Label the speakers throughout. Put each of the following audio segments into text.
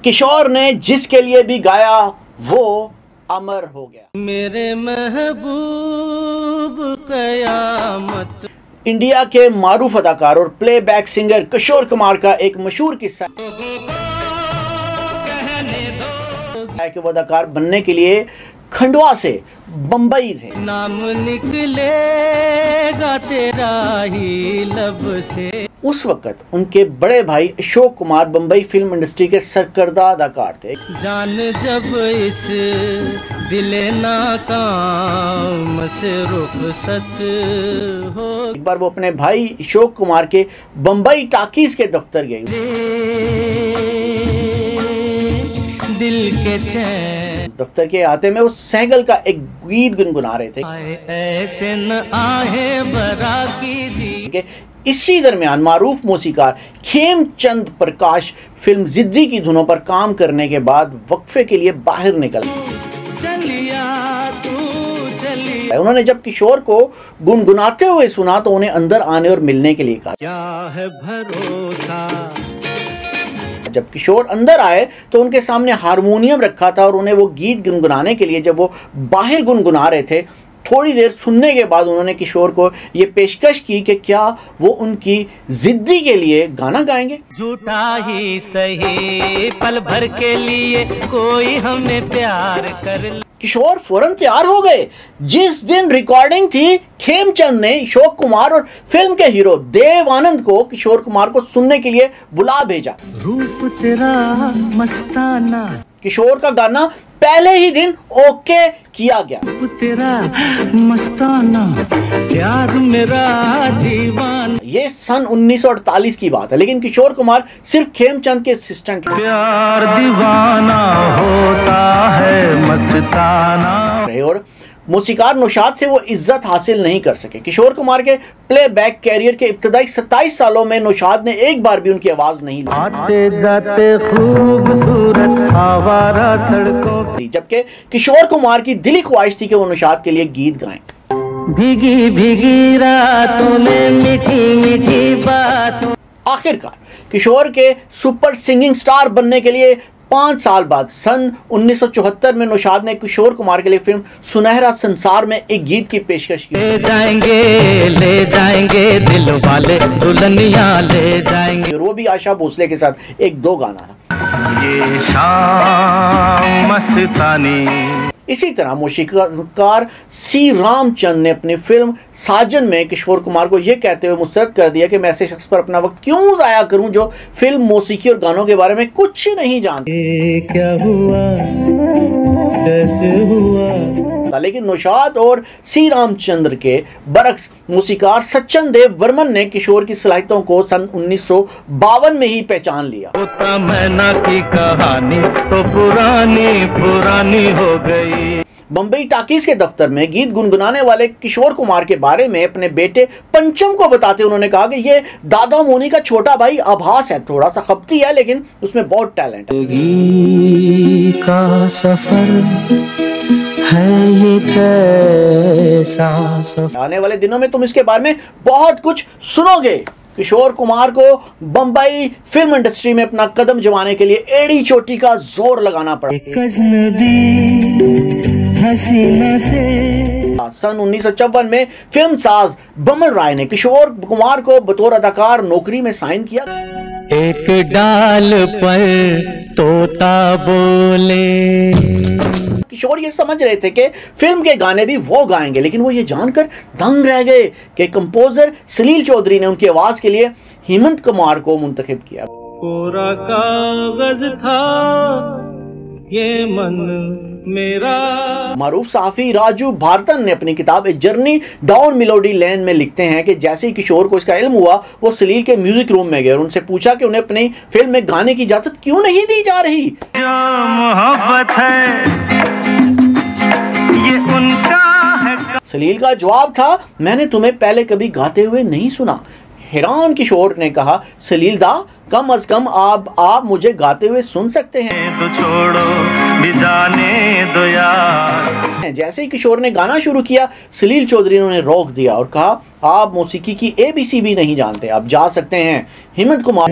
Speaker 1: किशोर ने जिसके लिए भी गाया वो अमर हो गया।
Speaker 2: मेरे महबूब कयामत।
Speaker 1: इंडिया के मारूफ अदाकार और प्लेबैक सिंगर किशोर कुमार का एक मशहूर किस्सा है कि वो अदाकार बनने के लिए खंडवा से बंबई थे।
Speaker 2: नाम निकलेगा तेरा ही लब से।
Speaker 1: उस वक्त उनके बड़े भाई अशोक कुमार बंबई फिल्म इंडस्ट्री के सरकर्दा अदाकार थे।
Speaker 2: जान जब इस दिले नाकाम से रुखसत हो।
Speaker 1: एक बार वो अपने भाई अशोक कुमार के बंबई टाकीज के दफ्तर गए।
Speaker 2: दिल के चैन
Speaker 1: दफ्तर के आते में वो सैगल का एक गीत गुनगुना रहे थे।
Speaker 2: ऐसे न आहे बरा कीजिए।
Speaker 1: इसी दरमियान मारूफ मौसीकार खेमचंद प्रकाश फिल्म जिद्दी की धुनों पर काम करने के बाद वक्फे के लिए बाहर निकल
Speaker 2: चलिया तू चलिया।
Speaker 1: उन्होंने जब किशोर को गुनगुनाते हुए सुना तो उन्हें अंदर आने और मिलने के लिए कहा।
Speaker 2: क्या है भरोसा।
Speaker 1: जब किशोर अंदर आए तो उनके सामने हारमोनियम रखा था और उन्हें वो गीत गुनगुनाने के लिए जब वो बाहर गुनगुना रहे थे, थोड़ी देर सुनने के बाद उन्होंने किशोर को ये पेशकश की कि क्या वो उनकी जिद्दी के लिए गाना गाएंगे।
Speaker 2: झूठा ही सही पल भर के लिए कोई हमें प्यार कर।
Speaker 1: किशोर फौरन तैयार हो गए। जिस दिन रिकॉर्डिंग थी खेमचंद ने अशोक कुमार और फिल्म के हीरो देव आनंद को किशोर कुमार को सुनने के लिए बुला भेजा।
Speaker 2: रूप तेरा मस्ताना।
Speaker 1: किशोर का गाना पहले ही दिन ओके किया गया।
Speaker 2: रूप तेरा मस्ताना प्यार मेरा दीवाना।
Speaker 1: ये सन 1948 की बात है, लेकिन किशोर कुमार सिर्फ खेमचंद के असिस्टेंट थे।
Speaker 2: प्यार दीवाना होता है मस्ताना रहे।
Speaker 1: और मौसीकार नौशाद से वो इज्जत हासिल नहीं कर सके। किशोर कुमार के प्लेबैक कैरियर के इब्तदाई 27 सालों में नौशाद ने एक बार भी उनकी आवाज नहीं ली।
Speaker 2: आते जाते खूबसूरत आवारा सड़कों।
Speaker 1: जबकि किशोर कुमार की दिली ख्वाहिश थी कि वो नौशाद के लिए गीत गाएं।
Speaker 2: भीगी भीगी रातों में मीठी मीठी बातों।
Speaker 1: आखिरकार किशोर के सुपर सिंगिंग स्टार बनने के लिए 5 साल बाद सन 1974 में नौशाद ने किशोर कुमार के लिए फिल्म सुनहरा संसार में एक गीत की पेशकश की।
Speaker 2: ले जाएंगे दिल वाले दुल्हनिया ले जाएंगे।
Speaker 1: और वो भी आशा भोसले के साथ एक दो गाना था।
Speaker 2: ये शाम मस्तानी।
Speaker 1: इसी तरह मौसीकार सी रामचंद ने अपनी फिल्म साजन में किशोर कुमार को यह कहते हुए मुस्तरद कर दिया कि मैं ऐसे शख्स पर अपना वक्त क्यों जाया करूं जो फिल्म मौसीकी और गानों के बारे में कुछ नहीं जानते।
Speaker 2: क्या हुआ कैसे हुआ।
Speaker 1: लेकिन नौशाद और सी रामचंद्र के बरक्स मौसीकार सच्चन देव बर्मन ने किशोर की सलाहियतों को सन 1952 में ही पहचान लिया।
Speaker 2: मैना की कहानी तो पुरानी हो गई।
Speaker 1: बंबई टाकीज के दफ्तर में गीत गुनगुनाने वाले किशोर कुमार के बारे में अपने बेटे पंचम को बताते उन्होंने कहा कि ये दादा मोनी का छोटा भाई आभास है, थोड़ा सा खपती है लेकिन उसमें बहुत टैलेंट है।
Speaker 2: का सफर है ये कैसा सफर।
Speaker 1: आने वाले दिनों में तुम इसके बारे में बहुत कुछ सुनोगे। किशोर कुमार को बंबई फिल्म इंडस्ट्री में अपना कदम जमाने के लिए एड़ी चोटी का जोर लगाना पड़ा।
Speaker 2: हसीना से
Speaker 1: सन 1954 में फिल्म साज बमन राय ने किशोर कुमार को बतौर अदाकार नौकरी में साइन किया।
Speaker 2: एक डाल पर तोता बोले।
Speaker 1: किशोर ये समझ रहे थे कि फिल्म के गाने भी वो गाएंगे, लेकिन वो ये जानकर दंग रह गए कि कंपोजर सलील चौधरी ने उनकी आवाज के लिए हेमंत कुमार को मुंतखब किया।
Speaker 2: कोरा कागज था ये मन मेरा।
Speaker 1: मारूफ सहाफी राजू भारतन ने अपनी किताब ए जर्नी डाउन मेलोडी लेन में लिखते हैं कि जैसे ही किशोर को इसका इल्म हुआ वो सलील के म्यूजिक रूम में गए और उनसे पूछा कि उन्हें अपनी फिल्म में गाने की इजाजत क्यों नहीं दी जा रही।
Speaker 2: जो मोहब्बत है ये उनका है।
Speaker 1: सलील का जवाब था, मैंने तुम्हें पहले कभी गाते हुए नहीं सुना। हैरान किशोर ने कहा, सलील दा कम अज कम आप मुझे गाते हुए सुन सकते हैं।
Speaker 2: तो छोड़ो भी जाने दो यार।
Speaker 1: जैसे ही किशोर ने गाना शुरू किया सलील चौधरी ने उन्हें रोक दिया और कहा, आप मौसीकी की ABC भी नहीं जानते, आप जा सकते हैं। हेमंत कुमार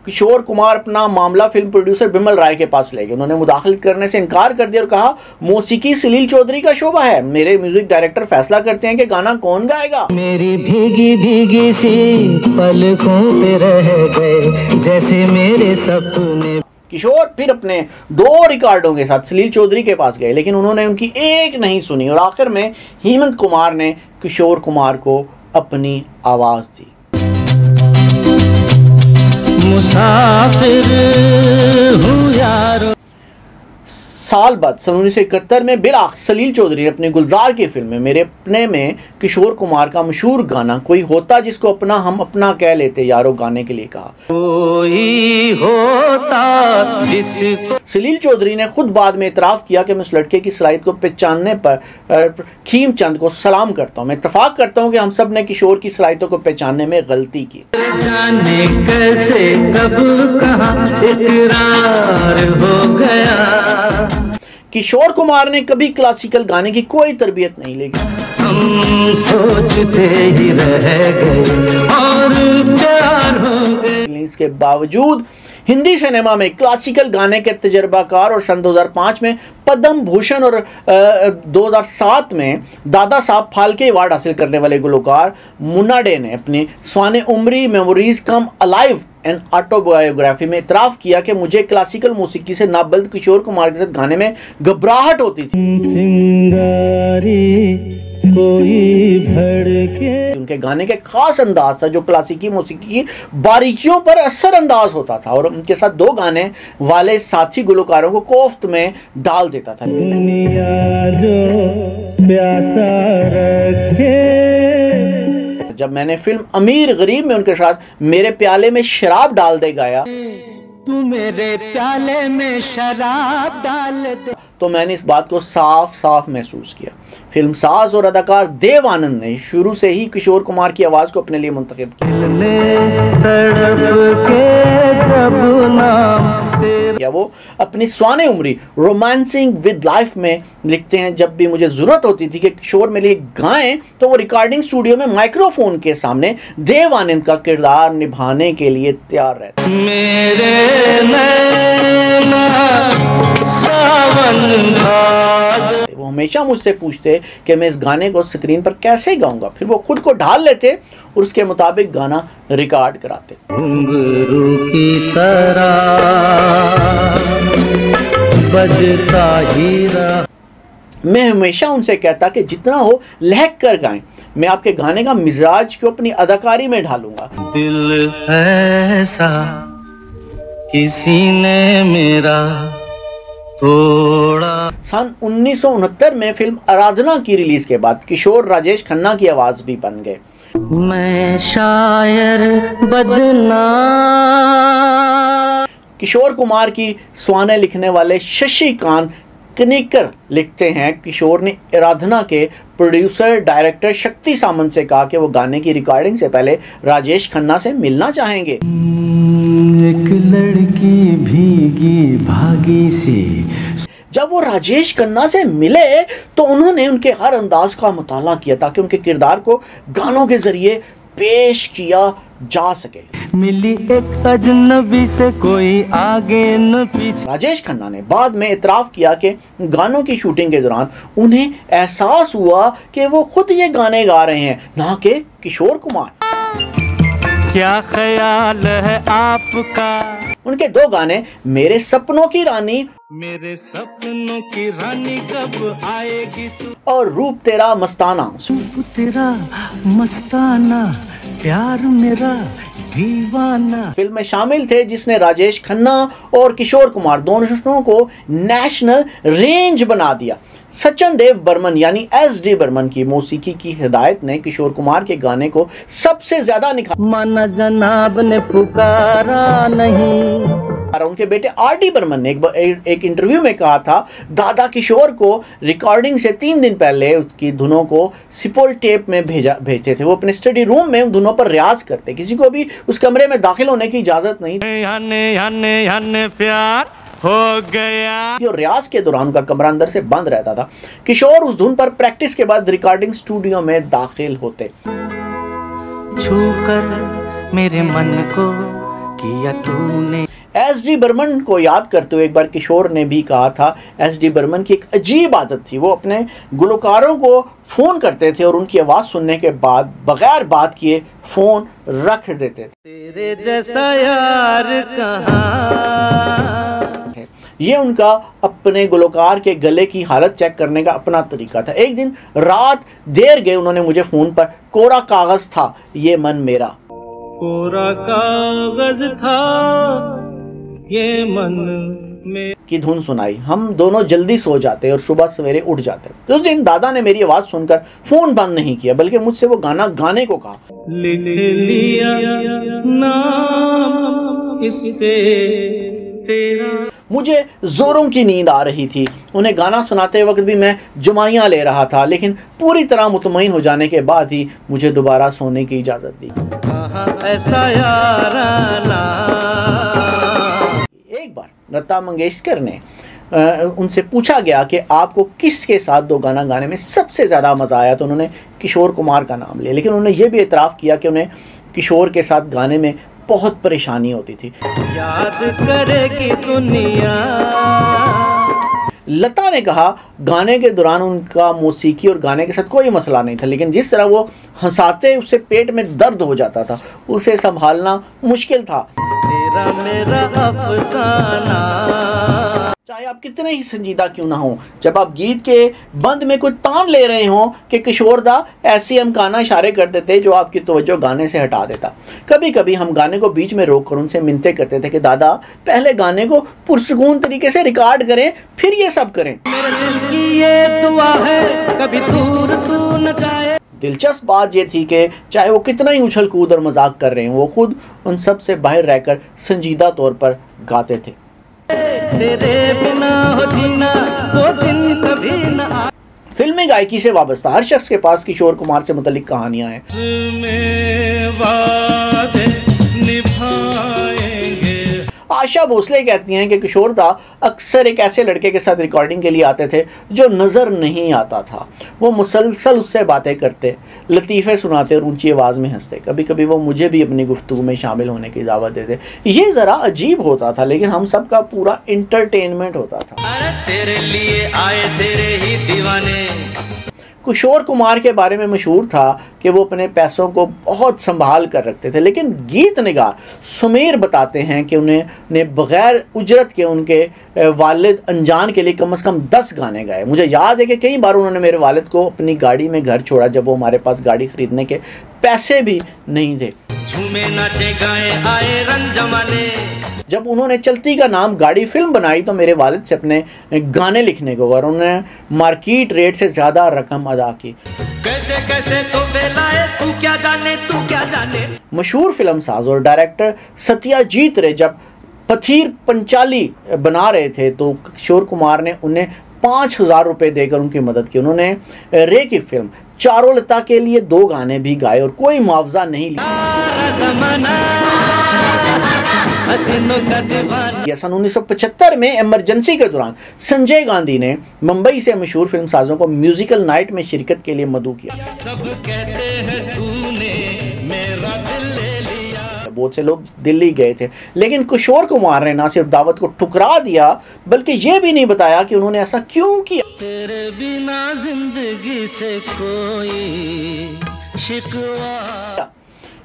Speaker 1: किशोर कुमार अपना मामला फिल्म प्रोड्यूसर बिमल राय के पास ले गए। उन्होंने मुदाखलत करने से इनकार कर दिया और कहा, मौसीकी सलील चौधरी का शोबा है, मेरे म्यूजिक डायरेक्टर फैसला करते हैं कि गाना कौन गाएगा।
Speaker 2: मेरी भीगी भीगी सी पलकों पे रह गए जैसे मेरे सपने।
Speaker 1: किशोर फिर अपने 2 रिकॉर्डों के साथ सलील चौधरी के पास गए, लेकिन उन्होंने उनकी एक नहीं सुनी और आखिर में हेमंत कुमार ने किशोर कुमार को अपनी आवाज दी।
Speaker 2: मुसाफिर हूँ यारो।
Speaker 1: साल बाद सन 1971 में बिलाख सलील चौधरी ने अपनी गुलजार की फिल्म में मेरे अपने में किशोर कुमार का मशहूर गाना कोई होता जिसको अपना हम अपना कह लेते यारो गाने के लिए कहा।
Speaker 2: कोई होता जिसको।
Speaker 1: सलील चौधरी ने खुद बाद में इतराफ किया कि मैं उस लड़के की सलाहियत को पहचानने पर खीमचंद को सलाम करता हूँ। मैं इत्तेफाक करता हूँ कि हम सब ने किशोर की सलाहियतों को पहचानने में गलती की।
Speaker 2: जाने कैसे कब कहाँ इकरार हो गया।
Speaker 1: किशोर कुमार ने कभी क्लासिकल गाने की कोई तरबियत नहीं ली।
Speaker 2: हम सोचते ही रह गए और प्यार हो गए।
Speaker 1: इसके बावजूद हिंदी सिनेमा में क्लासिकल गाने के तजर्बाकार और सन 2005 में पद्म भूषण और 2007 में दादा साहब फाल्के अवार्ड हासिल करने वाले गुलकार मुन्ना डे ने अपनी स्वाने उम्री memories come alive and autobiography में इतराफ किया कि मुझे क्लासिकल मौसीकी से नाबल्द किशोर कुमार के साथ गाने में घबराहट होती थी।
Speaker 2: कोई भड़के।
Speaker 1: उनके गाने के खास अंदाज था जो क्लासिकी मौसीकी की बारीकियों पर असर अंदाज होता था और उनके साथ 2 गाने वाले साथी गुलकारों को कोफ्त में डाल देता था।
Speaker 2: दुनिया जो प्यासा रखे।
Speaker 1: जब मैंने फिल्म अमीर गरीब में उनके साथ मेरे प्याले में शराब डाल दे गाया,
Speaker 2: तू मेरे प्याले में शराब डाल दे,
Speaker 1: तो मैंने इस बात को साफ साफ महसूस किया। फिल्म साज और अदाकार देव आनंद ने शुरू से ही किशोर कुमार की आवाज को अपने लिए मुंतखब किया। वो अपनी स्वाने उम्री रोमांसिंग विद लाइफ में लिखते हैं, जब भी मुझे जरूरत होती थी कि किशोर मेरे लिए गाएं तो वो रिकॉर्डिंग स्टूडियो में माइक्रोफोन के सामने देव आनंद का किरदार निभाने के लिए तैयार रहते।
Speaker 2: मेरे नैना सावन भाग।
Speaker 1: वो हमेशा मुझसे पूछते कि मैं इस गाने को स्क्रीन पर कैसे गाऊंगा, फिर वो खुद को ढाल लेते और उसके मुताबिक गाना रिकॉर्ड कराते।
Speaker 2: घुंघरू की तरह बजता ही रहा।
Speaker 1: मैं हमेशा उनसे कहता कि जितना हो लहक कर गाएं, मैं आपके गाने का मिजाज को अपनी अदाकारी में ढालूंगा।
Speaker 2: दिल ऐसा किसी ने मेरा तोड़ा।
Speaker 1: सन 1969 में फिल्म आराधना की रिलीज के बाद किशोर राजेश खन्ना की आवाज भी बन गए।
Speaker 2: मैं शायर बदनाम।
Speaker 1: किशोर कुमार की स्वाने लिखने वाले शशिकांत कनिकर लिखते हैं, किशोर ने आराधना के प्रोड्यूसर डायरेक्टर शक्ति सामंत से कहा कि वो गाने की रिकॉर्डिंग से पहले राजेश खन्ना से मिलना चाहेंगे।
Speaker 2: एक लड़की भीगी भागी सी।
Speaker 1: जब वो राजेश खन्ना से मिले तो उन्होंने उनके हर अंदाज का मुताला किया ताकि उनके किरदार को गानों के जरिए पेश किया जा सके।
Speaker 2: मिली एक अजनबी से कोई आगे न पीछे।
Speaker 1: राजेश खन्ना ने बाद में इतराफ किया कि गानों की शूटिंग के दौरान उन्हें एहसास हुआ कि वो खुद ये गाने गा रहे हैं, ना कि किशोर कुमार।
Speaker 2: क्या ख्याल है आपका।
Speaker 1: उनके 2 गाने मेरे सपनों की रानी,
Speaker 2: मेरे सपनों की रानी कब आएगी तू,
Speaker 1: और रूप तेरा मस्ताना,
Speaker 2: तेरा मस्ताना प्यार मेरा दीवाना
Speaker 1: फिल्म में शामिल थे, जिसने राजेश खन्ना और किशोर कुमार दोनों को नेशनल रेंज बना दिया। सचिन देव बर्मन यानी SD बर्मन की मौसीकी की हिदायत ने किशोर कुमार के गाने को सबसे ज्यादा निखारा।
Speaker 2: माना जनाब ने पुकारा नहीं।
Speaker 1: उनके बेटे RD बर्मन ने एक इंटरव्यू में कहा था, दादा किशोर को रिकॉर्डिंग से 3 दिन पहले उसकी धुनों को सिपोल टेप में भेजते थे। वो अपने स्टडी रूम में उन धुनों पर रियाज करते, किसी को भी उस कमरे में दाखिल होने की इजाजत नहीं
Speaker 2: थी। प्यार हो गया।
Speaker 1: और रियाज के दौरान उनका कमरा अंदर से बंद रहता था। किशोर उस धुन पर प्रैक्टिस के बाद रिकॉर्डिंग स्टूडियो में दाखिल होते।
Speaker 2: छूकर मेरे मन को किया तूने।
Speaker 1: एस.डी. बर्मन को याद करते हुए एक बार किशोर ने भी कहा था, एस.डी. बर्मन की एक अजीब आदत थी, वो अपने गुलकारों को फ़ोन करते थे और उनकी आवाज़ सुनने के बाद बगैर बात किए फ़ोन रख देते थे।
Speaker 2: तेरे जैसा यार कहाँ।
Speaker 1: ये उनका अपने गुलकार के गले की हालत चेक करने का अपना तरीका था। एक दिन रात देर गए उन्होंने मुझे फ़ोन पर कोरा कागज़ था ये मन मेरा,
Speaker 2: कोरा कागज़ था ये मन में
Speaker 1: की धुन सुनाई। हम दोनों जल्दी सो जाते और सुबह सवेरे उठ जाते। तो उस दिन दादा ने मेरी आवाज़ सुनकर फ़ोन बंद नहीं किया बल्कि मुझसे वो गाना गाने को कहा।
Speaker 2: लिख लिया नाम इस पे तेरा।
Speaker 1: मुझे जोरों की नींद आ रही थी। उन्हें गाना सुनाते वक्त भी मैं जुमाइयाँ ले रहा था, लेकिन पूरी तरह मुतमईन हो जाने के बाद ही मुझे दोबारा सोने की इजाज़त दी।
Speaker 2: ऐसा याराना।
Speaker 1: एक बार लता मंगेशकर ने उनसे पूछा गया कि आपको किसके साथ दो गाना गाने में सबसे ज़्यादा मज़ा आया, तो उन्होंने किशोर कुमार का नाम लिया, लेकिन उन्होंने ये भी एतराफ़ किया कि उन्हें किशोर के साथ गाने में बहुत परेशानी होती थी।
Speaker 2: याद करेगी दुनिया।
Speaker 1: लता ने कहा गाने के दौरान उनका मौसीकी और गाने के साथ कोई मसला नहीं था, लेकिन जिस तरह वो हंसाते उससे पेट में दर्द हो जाता था, उसे संभालना मुश्किल था।
Speaker 2: तेरा मेरा अफसाना।
Speaker 1: चाहे आप कितने ही संजीदा क्यों ना हो, जब आप गीत के बंद में कोई तान ले रहे हो कि किशोर दा ऐसी अमकाना इशारे कर देते जो आपकी तवज्जो गाने से हटा देता। कभी कभी हम गाने को बीच में रोक कर उनसे मिन्नतें करते थे कि दादा पहले गाने को पुरसकून तरीके से रिकॉर्ड करें फिर ये सब करें।
Speaker 2: मेरे दिल की ये दुआ है कभी दूर तू न जाए।
Speaker 1: दिलचस्प बात यह थी कि चाहे वो कितना ही उछल कूद और मजाक कर रहे हैं, वो खुद उन सब से बाहर रहकर संजीदा तौर पर गाते थे।
Speaker 2: तेरे बिना हो जीना वो दिन कभी न आ।
Speaker 1: फिल्मी गायकी से वाबस्ता हर शख्स के पास किशोर कुमार से मुतल्लिक कहानियां हैं। आशा भोसले कहती हैं कि किशोर दा अक्सर एक ऐसे लड़के के साथ रिकॉर्डिंग के लिए आते थे जो नज़र नहीं आता था। वो मुसलसल उससे बातें करते, लतीफ़े सुनाते और ऊंची आवाज़ में हंसते। कभी कभी वो मुझे भी अपनी गुफ्तगू में शामिल होने की दावत देते। ये ज़रा अजीब होता था, लेकिन हम सब का पूरा इंटरटेनमेंट होता था।
Speaker 2: अरे तेरे लिए आए तेरे ही दीवाने।
Speaker 1: किशोर कुमार के बारे में मशहूर था कि वो अपने पैसों को बहुत संभाल कर रखते थे, लेकिन गीत निगार सुमेर बताते हैं कि उन्हें बग़ैर उजरत के उनके वालिद अनजान के लिए कम से कम 10 गाने गाए। मुझे याद है कि कई बार उन्होंने मेरे वालिद को अपनी गाड़ी में घर छोड़ा जब वो हमारे पास गाड़ी ख़रीदने के पैसे भी नहीं थे।
Speaker 2: झूमे नाचे गाए आए रंग जमाने।
Speaker 1: जब उन्होंने चलती का नाम गाड़ी फिल्म बनाई तो मेरे वालिद से अपने गाने लिखने को और उन्होंने मार्केट रेट से ज़्यादा रकम अदा की।
Speaker 2: कैसे कैसे तो बेलाए तू क्या जाने।
Speaker 1: मशहूर फिल्म साज और डायरेक्टर सत्याजीत रे जब पथीर पंचाली बना रहे थे तो किशोर कुमार ने उन्हें 5,000 रुपये देकर उनकी मदद की। उन्होंने रे की फिल्म चारों लता के लिए 2 गाने भी गाए और कोई मुआवजा नहीं लिया। सन 1975 में इमरजेंसी के दौरान संजय गांधी ने मुंबई से मशहूर फिल्म साजों को म्यूजिकल नाइट में शिरकत के लिए मदऊ किया।
Speaker 2: सब कहते हैं तूने मेरा दिल ले लिया।
Speaker 1: बहुत से लोग दिल्ली गए थे, लेकिन किशोर कुमार ने ना सिर्फ दावत को ठुकरा दिया बल्कि ये भी नहीं बताया कि उन्होंने ऐसा क्यों किया।
Speaker 2: तेरे बिना जिंदगी से कोई शिकवा।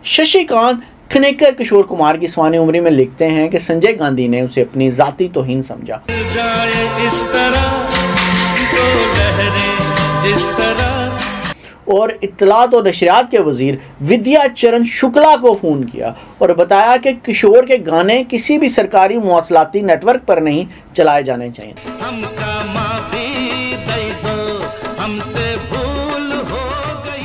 Speaker 1: शशिकांत खनेकर किशोर कुमार की स्वानी उम्री में लिखते हैं कि संजय गांधी ने उसे अपनी जाती तौहीन समझा।
Speaker 2: जाए इस तरह तो लहरें जिस तरह।
Speaker 1: और इत्तलात और नशरियात के वजीर विद्या चरण शुक्ला को फ़ोन किया और बताया कि किशोर के गाने किसी भी सरकारी मवासलाती नेटवर्क पर नहीं चलाए जाने चाहिए।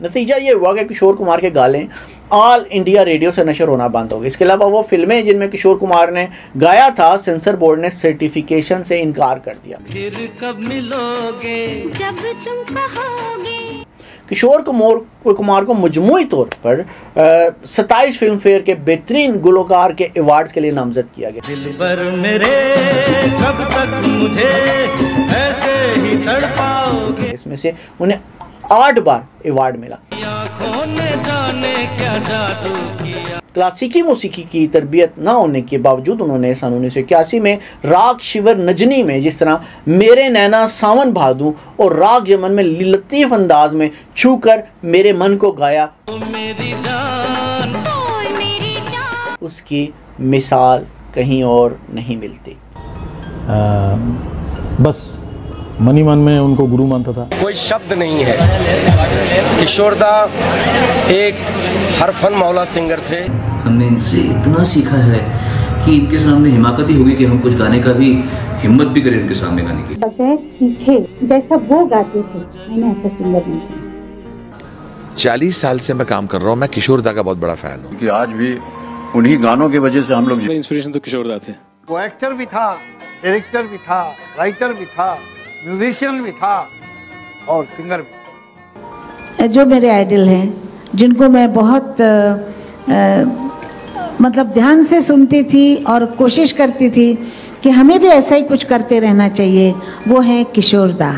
Speaker 1: नतीजा ये हुआ कि किशोर कुमार के गाने ऑल इंडिया रेडियो से नशर होना बंद हो गए। इसके अलावा वो फिल्में जिनमें किशोर कुमार ने गाया था सेंसर बोर्ड ने सर्टिफिकेशन से इनकार कर दिया।
Speaker 2: फिर कब मिलोगे
Speaker 3: जब तुम कहोगे।
Speaker 1: किशोर कुमार को मजमूई तौर पर 27 फिल्म फेयर के बेहतरीन गुलकार के अवार्ड्स के लिए नामजद किया गया।
Speaker 2: दिल पर मेरे जब तक मुझे ऐसे ही चढ़ पाओगे।
Speaker 1: इसमें से उन्हें 8 बार अवार्ड मिला।
Speaker 2: आँखों ने जाने क्या जादू किया।
Speaker 1: क्लासिकी मौसीकी की तरबियत ना होने के बावजूद उन्होंने सन 1981 में राग शिवर नजनी में जिस तरह मेरे नैना सावन भादू और राग यमन में लतीफ़ अंदाज में छू कर मेरे मन को गाया, उसकी मिसाल कहीं और नहीं मिलती।
Speaker 4: बस मनी मन में उनको गुरु मानता था।
Speaker 5: कोई शब्द नहीं है। किशोरदा एक हरफन मौला सिंगर थे।
Speaker 6: हमने इनसे इतना सीखा है कि इनके सामने हिमाकत ही होगी कि हम कुछ गाने का भी हिम्मत भी करें इनके सामने गाने की।
Speaker 7: बगैर सीखे जैसा वो गाते थे मैंने ऐसा सिंगर नहीं सुना।
Speaker 8: 40 साल से मैं काम कर रहा हूँ। मैं किशोरदा का बहुत बड़ा फैन हूँ।
Speaker 9: कि आज भी उन्हीं गानों की वजह से हम लोग
Speaker 4: इंस्पिरेशन तो किशोरदा थे।
Speaker 10: वो एक्टर भी था, डायरेक्टर भी था, राइटर भी था, म्यूजिशियन भी था और सिंगर भी।
Speaker 7: जो मेरे आइडल हैं, जिनको मैं बहुत मतलब ध्यान से सुनती थी और कोशिश करती थी कि हमें भी ऐसा ही कुछ करते रहना चाहिए, वो है किशोरदा।